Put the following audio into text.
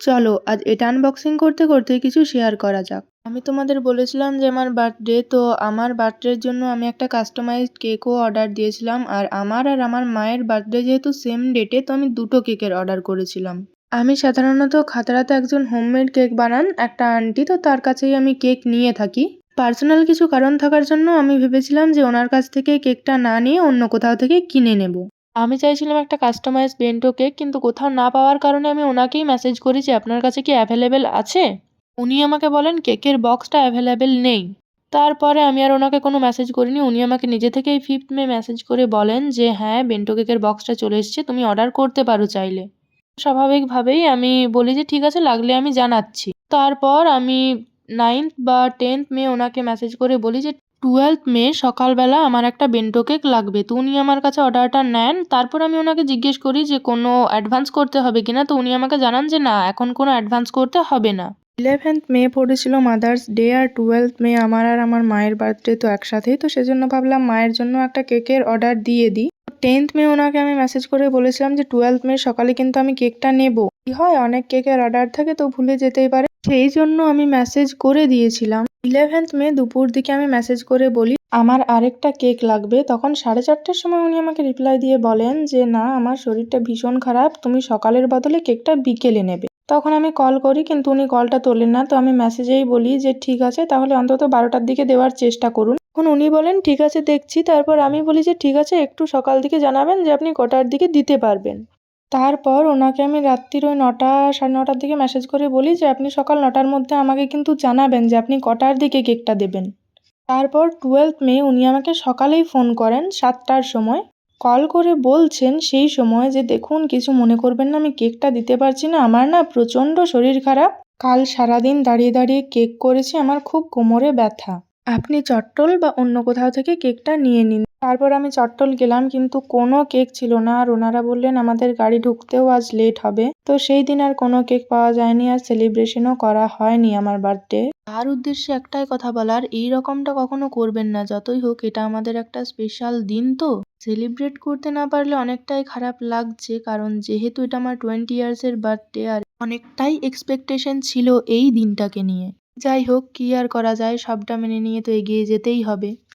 চলো আজ এটা আনবক্সিং করতে করতে কিছু শেয়ার করা যাক। আমি তোমাদের বলেছিলাম যে আমার বার্থডে, তো আমার বার্থডের জন্য আমি একটা কাস্টমাইজড কেকও অর্ডার দিয়েছিলাম। আর আমার মায়ের বার্থডে যেহেতু সেম ডেটে, তো আমি দুটো কেকের অর্ডার করেছিলাম। আমি সাধারণত খাতারাতে একজন হোমমেড কেক বানান একটা আন্টি, তো তার কাছেই আমি কেক নিয়ে থাকি। পার্সোনাল কিছু কারণ থাকার জন্য আমি ভেবেছিলাম যে ওনার কাছ থেকে কেকটা না নিয়ে অন্য কোথাও থেকে কিনে নেব। আমি চাইছিলাম একটা কাস্টমাইজ বেন্টো কেক, কিন্তু কোথাও না পাওয়ার কারণে আমি ওনাকেই মেসেজ করি যে আপনার কাছে কি অ্যাভেলেবেল আছে। উনি আমাকে বলেন কেকের বক্সটা অ্যাভেলেবেল নেই। তারপরে আমি আর ওনাকে কোনো মেসেজ করিনি, উনি আমাকে নিজে থেকেই 5th মে মেসেজ করে বলেন যে হ্যাঁ, বেন্টো কেকের বক্সটা চলে এসেছে, তুমি অর্ডার করতে পারো চাইলে। স্বাভাবিকভাবেই আমি বলি যে ঠিক আছে, লাগলে আমি জানাচ্ছি। তারপর আমি 9th বা 10th মে ওনাকে মেসেজ করে বলি যে 12th মে সকালবেলা আমার একটা বেন্টো কেক লাগবে। তো উনি আমার কাছে অর্ডারটা নেন। তারপর আমি ওনাকে জিজ্ঞেস করি যে কোনো অ্যাডভান্স করতে হবে কিনা, তো উনি আমাকে জানান যে না, এখন কোনো অ্যাডভান্স করতে হবে না। 11th মে পড়েছিল মাদার্স ডে, আর 12th মে আমার আর আমার মায়ের বার্থডে তো একসাথেই, তো সেজন্য ভাবলাম মায়ের জন্য একটা কেকের অর্ডার দিয়ে দিই। 10th মে ওনাকে আমি মেসেজ করে বলেছিলাম যে 12th মে সকালে কিন্তু আমি কেকটা নেব। কি হয়, অনেক কেকের অর্ডার থাকে তো ভুলে যেতেই পারে, সেই জন্য আমি মেসেজ করে দিয়েছিলাম। 11th মে দুপুর দিকে আমি মেসেজ করে বলি আমার আরেকটা কেক লাগবে। তখন 4:30টার সময় উনি আমাকে রিপ্লাই দিয়ে বলেন যে না, আমার শরীরটা ভীষণ খারাপ, তুমি সকালের বদলে কেকটা বিকেলে নেবে। তখন আমি কল করি, কিন্তু উনি কলটা তোলেন না। তো আমি মেসেজেই বলি যে ঠিক আছে, তাহলে অন্তত 12টার দিকে দেওয়ার চেষ্টা করুন। তখন উনি বলেন ঠিক আছে, দেখছি। তারপর আমি বলি যে ঠিক আছে, একটু সকাল দিকে জানাবেন যে আপনি কটার দিকে দিতে পারবেন। তারপর ওনাকে আমি রাত্রির ওই 9টা 9:30টার দিকে মেসেজ করে বলি যে আপনি সকাল 9টার মধ্যে আমাকে কিন্তু জানাবেন যে আপনি কটার দিকে কেকটা দেবেন। তারপর 12th মে উনি আমাকে সকালেই ফোন করেন 7টার সময়। কল করে বলছেন সেই সময় যে দেখুন, কিছু মনে করবেন না, আমি কেকটা দিতে পারছি না, আমার না প্রচণ্ড শরীর খারাপ, কাল সারাদিন দাঁড়িয়ে দাঁড়িয়ে কেক করেছি, আমার খুব কোমরে ব্যথা, আপনি চট্টল বা অন্য কোথাও থেকে কেকটা নিয়ে নিন। তারপর আমি চট্টল গেলাম, কিন্তু কোনো কেক ছিল না। আর ওনারা বললেন আমাদের গাড়ি ঢুকতেও আজ লেট হবে। তো সেই দিন আর কোনো কেক পাওয়া যায়নি, আর সেলিব্রেশনও করা হয়নি আমার বার্থডে। তার উদ্দেশ্যে একটাই কথা বলার, এই রকমটা কখনো করবেন না। যতই হোক এটা আমাদের একটা স্পেশাল দিন, তো সেলিব্রেট করতে না পারলে অনেকটাই খারাপ লাগছে, কারণ যেহেতু এটা আমার 20 ইয়ার্সের বার্থডে, আর অনেকটাই এক্সপেকটেশন ছিল এই দিনটাকে নিয়ে। যাই হোক, কি আর করা যায়, সবটা মেনে নিয়ে তো এগিয়ে যেতেই হবে।